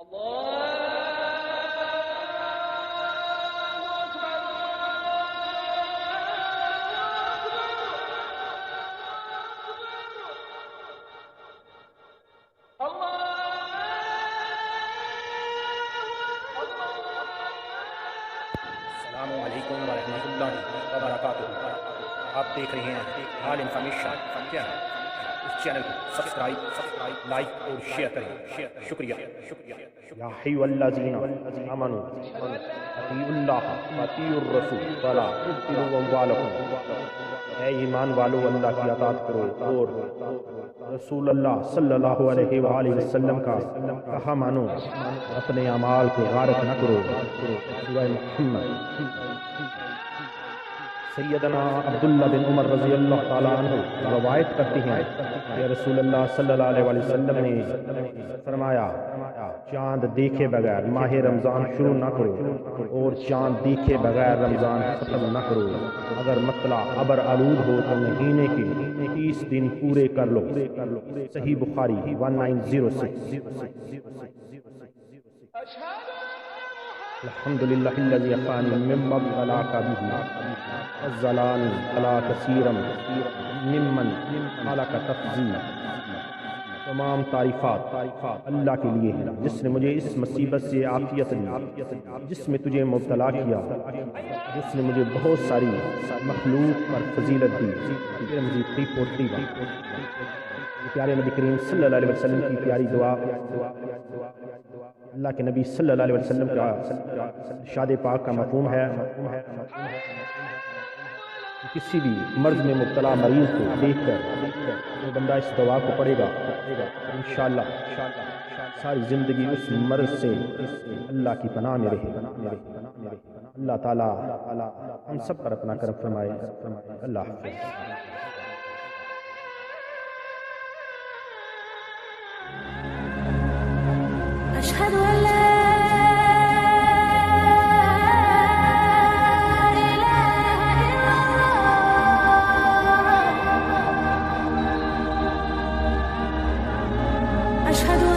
السلام علیکم ورحمۃ اللہ وبرکاتہ۔ آپ دیکھ رہے ہیں آل انفارمیشن چینل۔ اس چینل کو سبسکرائب، لائک اور شیئر کریں۔ شکریہ۔ یا ایھا الذین آمنوا اطیعوا اللہ واطیعوا الرسول ولا تبطلوا اعمالکم۔ اے ایمان والو، اللہ کی اطاعت کرو اور رسول اللہ صلی اللہ علیہ وآلہ وسلم کا کہا مانو، اپنے اعمال کو غارت نہ کرو۔ سورہ محمد۔ سیدنا عبداللہ بن عمر رضی اللہ تعالیٰ عنہ روایت کرتے ہیں کہ رسول اللہ صلی اللہ علیہ وسلم نے فرمایا، چاند دیکھے بغیر ماہ رمضان شروع نہ کرو اور چاند دیکھے بغیر رمضان ختم نہ کرو۔ اگر مطلع ابر آلود ہو تو مہینے کے 30 دن پورے کر لو۔ صحیح بخاری 1906۔ الحمدللہ الذی عافانی مما ابتلاک بہ فضلانی علی کثیر ممن خلق تفضیلا۔ تمام تعریفات اللہ کے لیے ہیں جس نے مجھے اس مصیبت سے عافیت دی جس میں تجھے مبتلا کیا، جس نے مجھے بہت ساری مخلوق پر فضیلت دی۔ ترمذی 341۔ پیارے نبی کریم صلی اللہ علیہ وسلم کی پیاری دعا، اللہ کے نبی صلی اللہ علیہ وسلم کا ارشاد پاک کا مفہوم ہے کہ کسی بھی مرض میں مبتلا مریض کو دیکھ کر وہ بندہ اس دعا کو پڑھے گا، انشاءاللہ ساری زندگی اس مرض سے اللہ کی پناہ میں رہے۔ اللہ تعالیٰ ہم سب پر اپنا کرم فرمائے۔ اللہ حافظ۔ أشهد أن لا إله إلا الله، أشهد